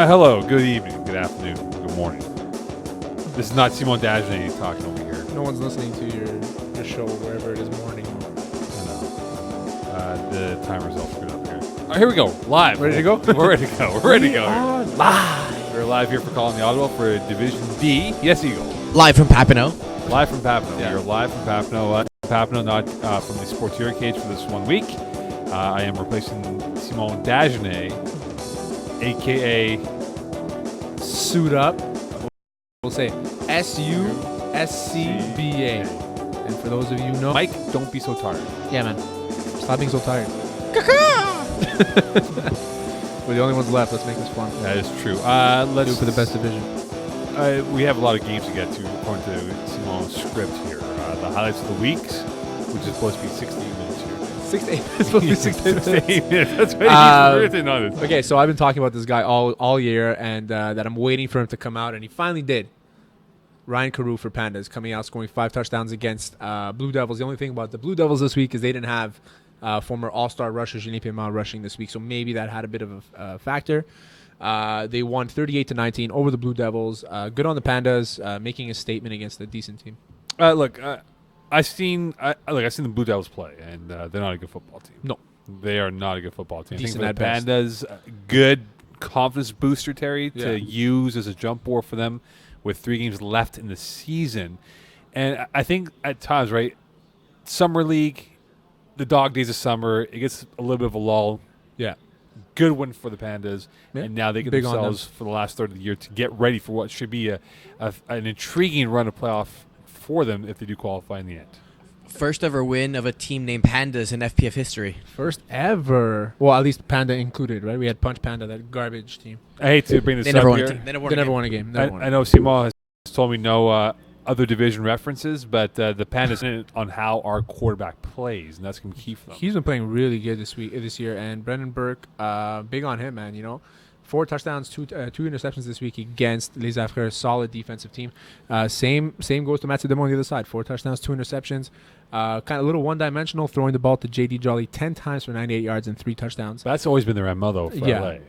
Hello, good evening, good afternoon, good morning. This is not Simon Dagenet talking over here. No one's listening to your show wherever it is morning. I know. The timer's all screwed up here. All right, here we go, live. Ready to go? We're ready to go. We're ready to go. Live. We're live here for calling the Audible for Division D. Yes, Eagle. Live from Papineau. Live from Papineau. Yeah. You're live from Papineau. Papineau, not from the Sportier cage for this 1 week. I am replacing Simon Dagenet, a.k.a. Suit up. We'll say SUSCBA. And for those of you who know, Mike, don't be so tired. Yeah, man. stop being so tired. We're the only ones left. Let's make this fun. That is true. Let's do it for the best division. We have a lot of games to get to according to Simon's script here. The highlights of the weeks, which is supposed to be 16 minutes here. 6 to 8. It's supposed to be 6 to 8 minutes. That's what he's written on it. Okay, so I've been talking about this guy all year, and that I'm waiting for him to come out, and he finally did. Ryan Carew for Pandas coming out, scoring 5 touchdowns against Blue Devils. The only thing about the Blue Devils this week is they didn't have former All-Star rusher Jean Paiement rushing this week, so maybe that had a bit of a factor. They won 38-19 over the Blue Devils. Good on the Pandas, making a statement against a decent team. Look, I've seen the Blue Devils play, and they're not a good football team. No. They are not a good football team. Decent I at think the best. Pandas, good confidence booster, Terry, Yeah. to use as a jump board for them with 3 games left in the season. And I think at times, right, Summer League, the dog days of summer, it gets a little bit of a lull. Yeah. Good win for the Pandas, Yeah. and now they get Big on themselves for the last third of the year to get ready for what should be an intriguing run of playoff for them if they do qualify in the end. First ever win of a team named Pandas in FPF history. First ever. Well, at least Panda included, right? We had Punch Panda, that garbage team. I hate to bring this They up never won a here. team. They never They never won a game. won a game. Never won a I know Simon has told me no other division references, but the Pandas on how our quarterback plays, and that's going to be key for them. He's been playing really good this year, and Brendan Burke, big on him, man. 4 touchdowns, 2 interceptions this week against Les Affreux, solid defensive team. Same goes to Mathieu Demont on the other side. 4 touchdowns, 2 interceptions. Kind of a little one-dimensional, throwing the ball to J.D. Jolly 10 times for 98 yards and 3 touchdowns. That's always been their MO, though, for LA.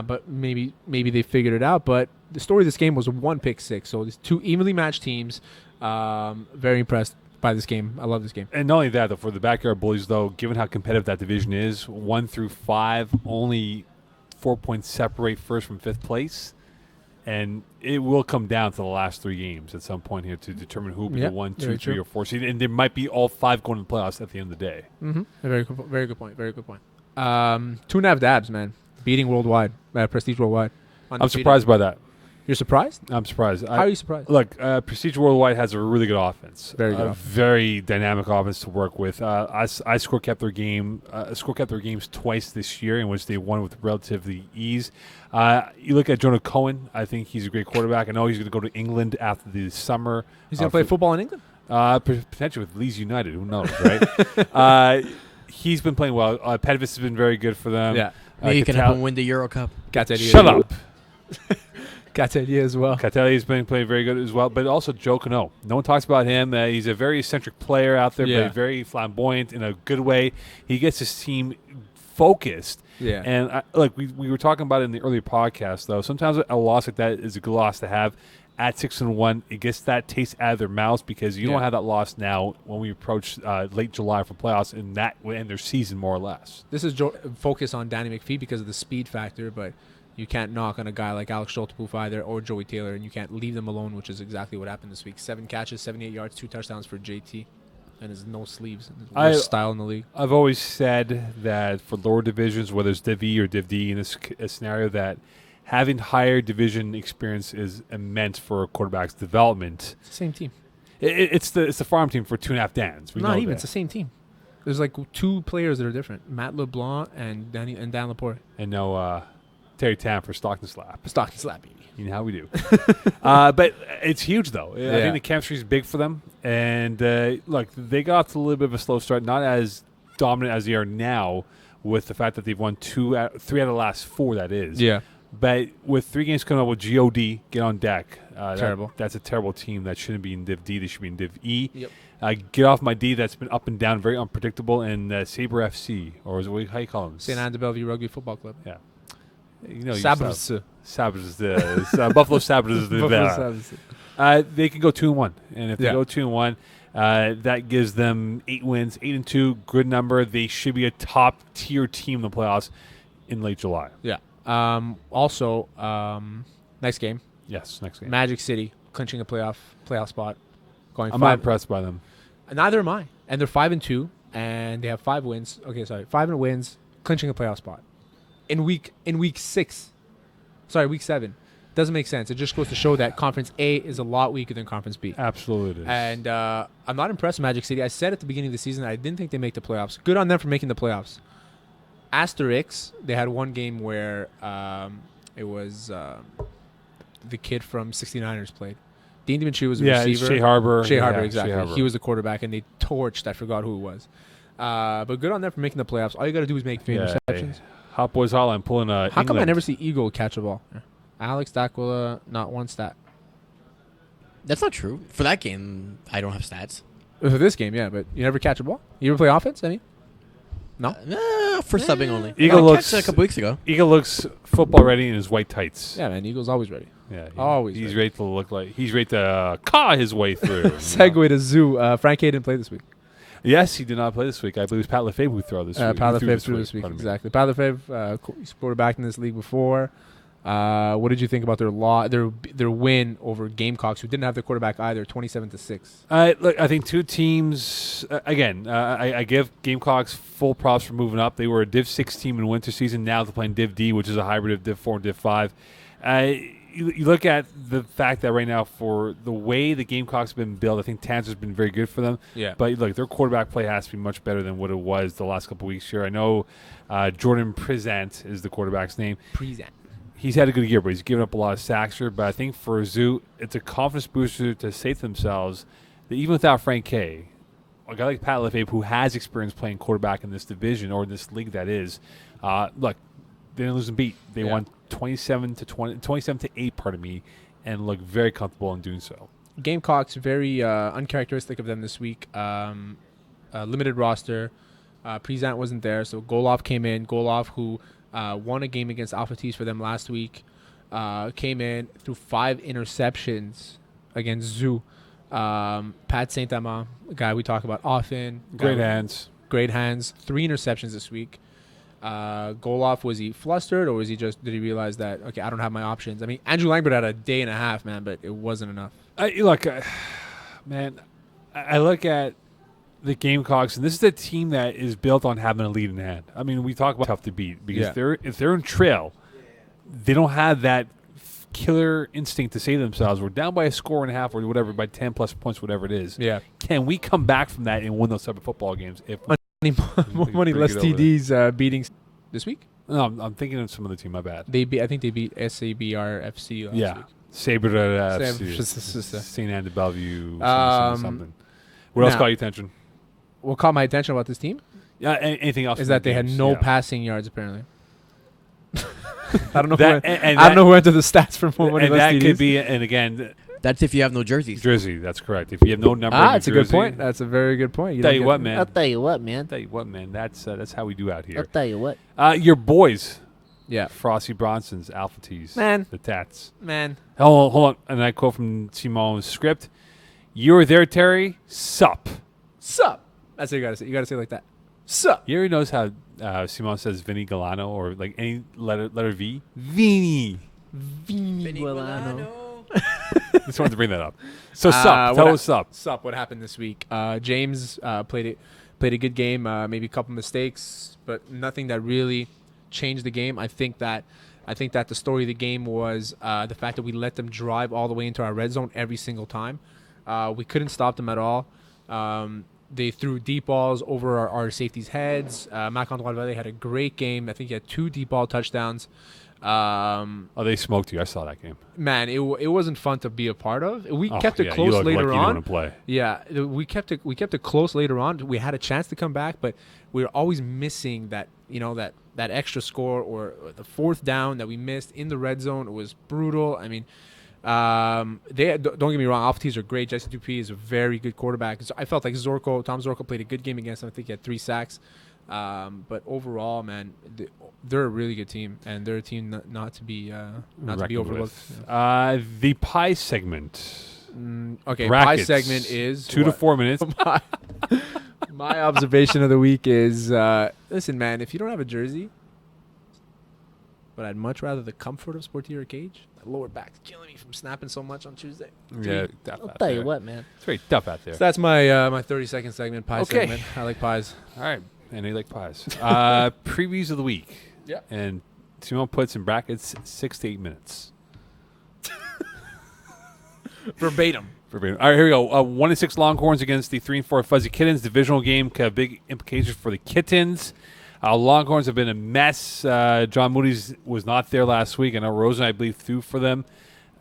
But maybe they figured it out. But the story of this game was 1 pick six. So these 2 evenly matched teams. Very impressed by this game. I love this game. And not only that, though, for the Backyard Bullies, though, given how competitive that division is, 1 through 5, only 4 points separate first from 5th place. And it will come down to the last 3 games at some point here to determine who will be the 1, 2, 3, or 4 seed. And there might be all 5 going to the playoffs at the end of the day. Mm-hmm. Very good point. 2.5 dabs, man. Beating Worldwide, Prestige Worldwide. I'm surprised by that. You're surprised? I'm surprised. How are you surprised? Look, Prestige Worldwide has a really good offense. Very good offense. Very dynamic offense to work with. I score kept their games twice this year, in which they won with relatively ease. You look at Jonah Cohen. I think he's a great quarterback. I know he's going to go to England after the summer. He's going to play football in England? Potentially with Leeds United. Who knows, right? He's been playing well. Pettis has been very good for them. Yeah. Maybe you can help them win the Euro Cup. Shut up. Catellier as well. Catellier has been playing very good as well, but also Joe Cano. No one talks about him. He's a very eccentric player out there, but very flamboyant in a good way. He gets his team focused. Yeah. And we were talking about it in the earlier podcast, though. Sometimes a loss like that is a good loss to have. At 6-1, it gets that taste out of their mouths because you don't have that loss now when we approach late July for playoffs, and that will end their season more or less. This is focus on Danny McPhee because of the speed factor, but you can't knock on a guy like Alex Schultepoof either or Joey Taylor, and you can't leave them alone, which is exactly what happened this week. 7 catches, 78 yards, 2 touchdowns for JT, and his no sleeves. Worst style in the league. I've always said that for lower divisions, whether it's Div E or Div D, in this scenario, that having higher division experience is immense for a quarterback's development. It's the same team. It's the farm team for 2.5 Dans. Not even. It's the same team. There's like 2 players that are different: Matt LeBlanc and Dan Laporte. And no Terry Tam for Stockton Slap. Stockton Slap, baby. You know how we do. But it's huge, though. I think the chemistry is big for them. And look, they got off to a little bit of a slow start, not as dominant as they are now, with the fact that they've won 3 out of the last 4. That is. Yeah. But with 3 games coming up with God, get on deck. Terrible. That's a terrible team. That shouldn't be in Div D. They should be in Div E. Yep. Get off my D. That's been up and down, very unpredictable. And Sabre FC, or is it, how you call them? St. Anne de Bellevue Rugby Football Club. Yeah. You know Sabres. Sabres is Buffalo Sabres is they can go 2-1, and if they go 2-1, that gives them 8 wins, 8-2, good number. They should be a top tier team in the playoffs in late July. Yeah. Also, next game. Yes, next game. Magic City clinching a playoff spot. I'm not impressed by them. Neither am I. And they're 5-2, and they have 5 wins. Okay, sorry, 5 wins, clinching a playoff spot in week 6. Sorry, week 7. Doesn't make sense. It just goes to show that Conference A is a lot weaker than Conference B. Absolutely, it is. And I'm not impressed with Magic City. I said at the beginning of the season that I didn't think they make the playoffs. Good on them for making the playoffs. Asterix, they had one game where it was the kid from 69ers played. Dean Dimitri was a receiver. Shea Harbor. Shea Harbor, exactly. Shea Harbor. He was the quarterback, and they torched. I forgot who it was. But good on them for making the playoffs. All you got to do is make 3 interceptions. Hot Boys Hotline pulling a. How come I never see Eagle catch a ball? Yeah. Alex D'Aquila, not one stat. That's not true. For that game, I don't have stats. For this game, yeah, but you never catch a ball? You ever play offense, I mean? No? For subbing only. Eagle looks a couple weeks ago. Eagle looks football ready in his white tights. Yeah, man, Eagle's always ready. Yeah, always. He's ready to look like he's ready to caw his way through. Segue to Zoo. Frank K didn't play this week. Yes, he did not play this week. I believe it was Pat Lefebvre who threw this week. Pat Lefebvre threw this week, exactly. Pat Lefebvre, he's quarterbacked in this league before. What did you think about their win over Gamecocks, who didn't have their quarterback either, 27-6? Look, I think two teams. Again, I give Gamecocks full props for moving up. They were a Div 6 team in winter season. Now they're playing Div D, which is a hybrid of Div 4 and Div 5. You look at the fact that right now, for the way the Gamecocks have been built, I think Tanzer's been very good for them. Yeah. But look, their quarterback play has to be much better than what it was the last couple of weeks here. I know Jordan Present is the quarterback's name. Present. He's had a good year, but he's given up a lot of sacks here. But I think for Zoo, it's a confidence booster to say to themselves that even without Frank K, a guy like Pat Lefebvre, who has experience playing quarterback in this division or in this league, that is, look, they didn't lose and beat. They won 27-8, pardon me, and look very comfortable in doing so. Gamecocks, very uncharacteristic of them this week. Limited roster. Present wasn't there, so Golov came in. Golov, who won a game against Alpha Tees for them last week, came in, threw 5 interceptions against Zoo. Pat Saint-Amand, a guy we talk about often. Great hands. 3 interceptions this week. Golov, was he flustered, or was he did he realize that, okay, I don't have my options? I mean, Andrew Langbert had a day and a half, man, but it wasn't enough. Man, I look at the Gamecocks, and this is a team that is built on having a lead in hand. I mean, we talk about tough to beat because if they're in trail, they don't have that killer instinct to say to themselves, we're down by a score and a half or whatever, by 10 plus points, whatever it is. Yeah. Can we come back from that and win those type of football games? If more money, less TDs beating this week? No, I'm thinking of some other team. My bad. I think they beat SABRFC last week. Sabre FC, St. Anne de Bellevue, something. What else caught your attention? What caught my attention about this team? Yeah, anything else? Is that they had no passing yards, apparently. I don't know. I don't know who entered the stats for more money. And less that TDs. could be, and again, that's if you have no jerseys. Jersey, that's correct. If you have no number, that's a good point. That's a very good point. I'll tell you what, man. That's how we do out here. I'll tell you what. Your boys. Yeah. Frosty Bronson's, Alpha Tees. Man. The Tats. Man. Hold on. And I quote from Simon's script. You were there, Terry. Sup. That's what you got to say. You got to say it like that. Sup. You already knows how Simon says Vinny Galano, or like any letter V. Vinny Galano. Just wanted to bring that up. So sup. Tell us sup. Sup. What happened this week? James played a good game. Maybe a couple mistakes, but nothing that really changed the game. I think that the story of the game was the fact that we let them drive all the way into our red zone every single time. We couldn't stop them at all. They threw deep balls over our safeties' heads. Marc-Antoine Vallée had a great game. I think he had 2 deep ball touchdowns. They smoked you. I saw that game. Man, it wasn't fun to be a part of. We kept it close later on. You didn't play. Yeah, we kept it close later on. We had a chance to come back, but we were always missing that extra score or the 4th down that we missed in the red zone. It was brutal. I mean, don't get me wrong. Alpha Tees are great. Jesse Dupuis is a very good quarterback. I felt like Tom Zorko played a good game against him. I think he had 3 sacks. But overall, man, they're a really good team, and they're a team not to be overlooked. The pie segment. Okay, Brackets. pie segment is 2 to 4 minutes. My observation of the week is, listen, man, if you don't have a jersey, but I'd much rather the comfort of Sportier Cage. My lower back's killing me from snapping so much on Tuesday. Yeah, I'll tell you what, man. It's very tough out there. So that's my my 30-second segment, pie segment. I like pies. All right, and they like pies. Previews of the week. Yeah. And Simone puts in brackets 6 to 8 minutes. Verbatim. All right, here we go. 1-6 Longhorns against the 3-4 Fuzzy Kittens. Divisional game could have big implications for the Kittens. Longhorns have been a mess. John Moody's was not there last week. I know Rosen, I believe, threw for them.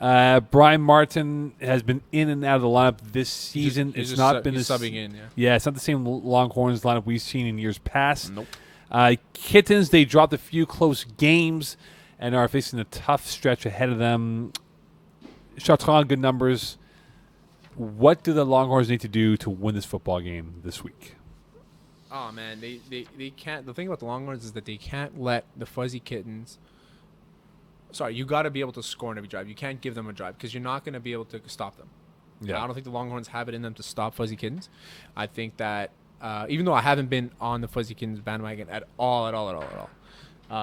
Brian Martin has been in and out of the lineup this season. He's It's not been subbing in. Yeah. Yeah, it's not the same Longhorns lineup we've seen in years past. Nope. Kittens, they dropped a few close games and are facing a tough stretch ahead of them. Chartrand, good numbers. What do the Longhorns need to do to win this football game this week? Oh, man, they can't. The thing about the Longhorns is that they can't let the Fuzzy Kittens. Sorry, you got to be able to score on every drive. You can't give them a drive because you're not going to be able to stop them. Yeah. I don't think the Longhorns have it in them to stop Fuzzy Kittens. I think that even though I haven't been on the Fuzzy Kittens bandwagon at all,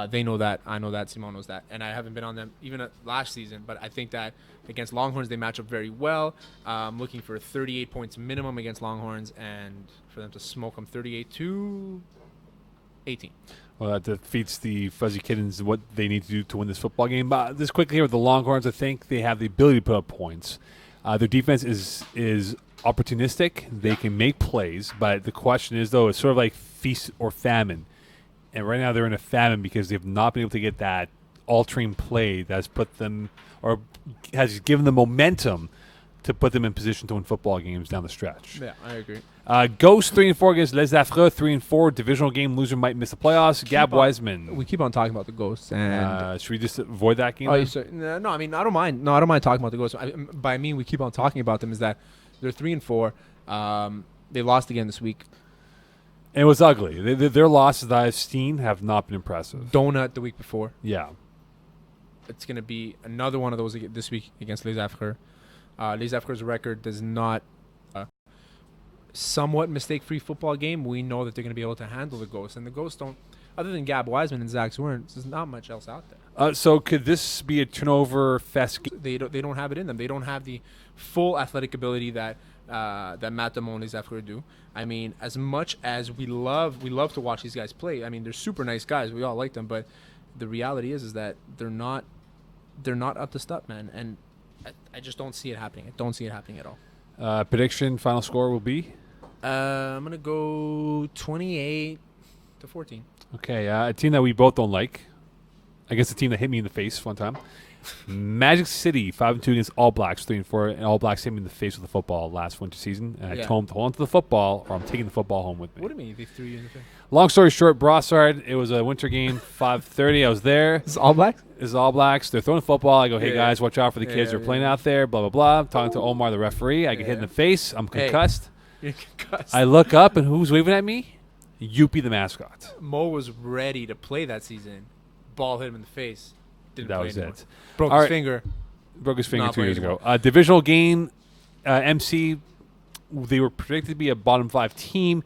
they know that. I know that. Simone knows that. And I haven't been on them even last season. But I think that against Longhorns, they match up very well. Looking for 38 points minimum against Longhorns and for them to smoke them 38-18. Well, that defeats the Fuzzy Kittens, what they need to do to win this football game. But this quickly here with the Longhorns, I think they have the ability to put up points. Their defense is opportunistic. They can make plays. But the question is, though, it's sort of like feast or famine. And right now they're in a famine because they have not been able to get that altering play that has put them or has given them momentum to put them in position to win football games down the stretch. Yeah, I agree. Ghost 3-4 against Les Affreux 3-4. Divisional game loser might miss the playoffs. Gab Wiseman. We keep on talking about the Ghosts, and should we just avoid that game? no, I mean I don't mind. No, I don't mind talking about the Ghosts. By I mean we keep on talking about them is that they're 3-4. They lost again this week. It was ugly. Their losses that I've seen have not been impressive. Donut the week before. Yeah. It's going to be another one of those this week against Les Affreux. Les Affreux's record does not somewhat mistake-free football game. We know that they're going to be able to handle the Ghosts. And the Ghosts don't, other than Gab Wiseman and Zach Zwern, there's not much else out there. So could this be a turnover fest? They don't have it in them. They don't have the full athletic ability that Matt Damon and Les Affreux do. I mean, as much as we love to watch these guys play. I mean, they're super nice guys. We all like them, but the reality is that they're not up to stuff, man. And I just don't see it happening. I don't see it happening at all. Prediction, final score will be? I'm gonna go 28-14. Okay, a team that we both don't like. I guess the team that hit me in the face one time. Magic City 5-2 against All Blacks 3-4, and All Blacks hit me in the face with the football last winter season. And I told them to hold on to the football, or I'm taking the football home with me. What do you mean they threw you in the face? Long story short, Brossard. It was a winter game, 5:30. I was there. This is All Blacks. This is All Blacks. They're throwing the football. I go, hey guys, watch out for the kids. They're playing out there. Blah blah blah. I'm talking to Omar, the referee. I get hit in the face. I'm concussed. You're concussed. I look up, and who's waving at me? Youpie, the mascot. Mo was ready to play that season. Ball hit him in the face. Didn't That play was anymore. it. Broke All his right. finger. Broke his finger Not 2 years playing ago. Divisional game, MC. They were predicted to be a bottom 5 team.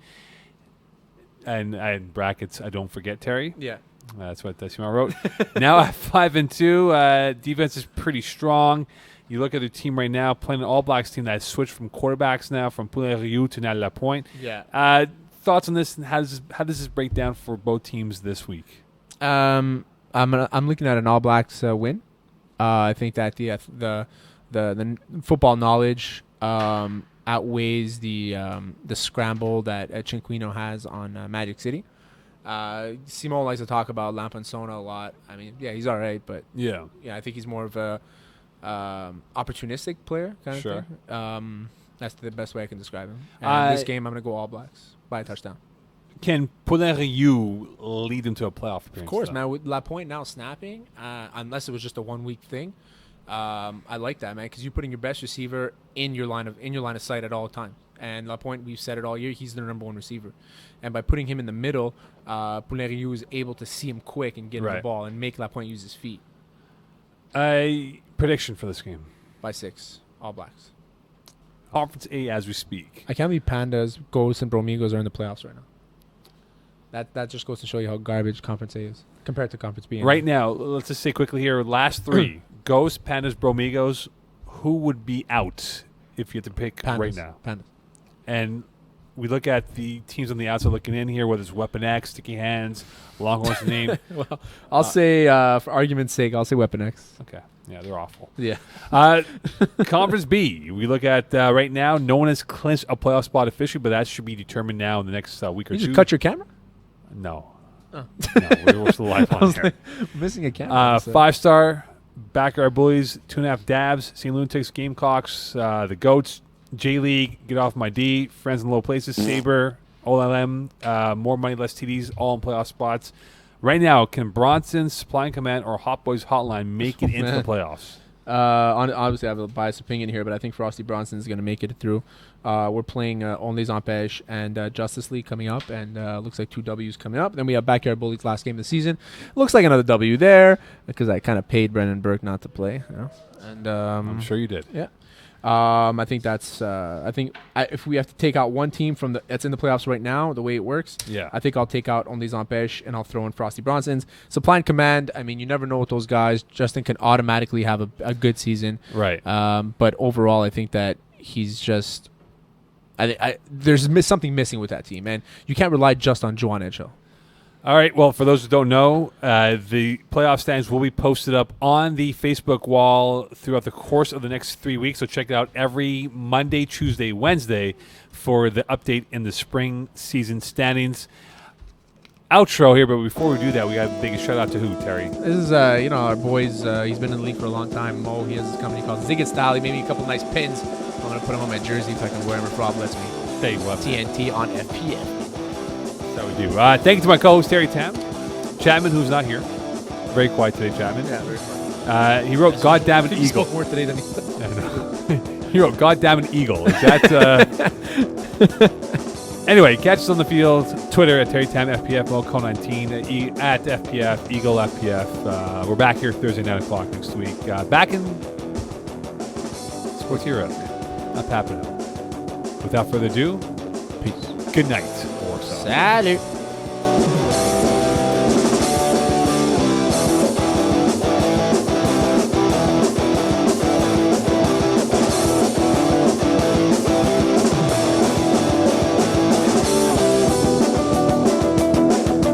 And in brackets, I don't forget Terry. Yeah. That's what Simon wrote. Now at 5-2, defense is pretty strong. You look at their team right now, playing an All Blacks team that has switched from quarterbacks now from Poulain-Riou to Nathalie Lapointe. Yeah. Thoughts on this? And how does this break down for both teams this week? I'm looking at an All Blacks win. I think that the football knowledge outweighs the scramble that Cinquino has on Magic City. Simone likes to talk about Lamponsona a lot. I mean, yeah, he's all right, but Yeah. I think he's more of a opportunistic player kind of thing. That's the best way I can describe him. And this game, I'm going to go All Blacks by a touchdown. Can Poulain-Riou lead them to a playoff appearance? Of course, man. With Lapointe now snapping, unless it was just a 1 week thing, I like that, man, because you're putting your best receiver in your line of sight at all times. And Lapointe, we've said it all year, he's their number one receiver. And by putting him in the middle, Poulin-Riou is able to see him quick and get him the Right. ball and make Lapointe use his feet. A prediction for this game. By 6, All Blacks. Conference A as we speak. I can't believe Pandas, Ghosts, and Bromigos are in the playoffs right now. That just goes to show you how garbage Conference A is compared to Conference B. Right now, let's just say quickly here, last 3. Ghosts, Pandas, Bromigos. Who would be out if you had to pick Pandas. right now? Pandas. And we look at the teams on the outside looking in here, whether it's Weapon X, Sticky Hands, Longhorns name. Well, I'll say, for argument's sake, I'll say Weapon X. Okay. Yeah, they're awful. Yeah. Conference B, we look at right now, no one has clinched a playoff spot officially, but that should be determined now in the next week or You two. just cut your camera? No. Oh. No, we're still live I on was here. like, missing a camera. So- 5-star, Backyard Bullies, 2.5 Dabs, St. Lunatics, Gamecocks, the Goats, J-League, Get Off My D, Friends in Low Places, Sabre, OLM, More Money, Less TDs, all in playoff spots. Right now, can Bronson, Supply and Command, or Hot Boys Hotline make it into the playoffs? Obviously, I have a biased opinion here, but I think Frosty Bronson is going to make it through. We're playing Only Zampèche and Justice League coming up, and looks like 2 W's coming up. Then we have Backyard Bullies last game of the season. Looks like another W there because I kind of paid Brendan Burke not to play. You know? And I'm sure you did. Yeah. I think that's. If we have to take out one team from that's in the playoffs right now, the way it works, Yeah. I think I'll take out Only Zampèche and I'll throw in Frosty Bronson's Supply and Command. I mean, you never know with those guys. Justin can automatically have a good season, Right. but overall, I think that he's just. There's something missing with that team, and you can't rely just on Juan Edgehill. All right. Well, for those who don't know, the playoff standings will be posted up on the Facebook wall throughout the course of the next 3 weeks. So check it out every Monday, Tuesday, Wednesday for the update in the spring season standings. Outro here, but before we do that, we got to make a shout out to who, Terry? This is, our boys. He's been in the league for a long time. Mo, he has his company called Ziggett Style. He made me a couple nice pins. I'm going to put them on my jersey if I can wear them if Rob lets me. Hey, what? TNT on FPN. That we do. Thank you to my co-host, Terry Tam. Chapman, who's not here. Very quiet today, Chapman. Yeah, very fun. He wrote, God damn it, He Eagle. spoke more today than he I know. He wrote, God damn it, Eagle. Is that... Anyway, catch us on the field. Twitter at Terry Tam, FPF, Mo19, at FPF, Eagle FPF. We're back here Thursday, 9 o'clock next week. Back in Sports Hero. Not happening. Without further ado, Peace. good night. Or so. Salut.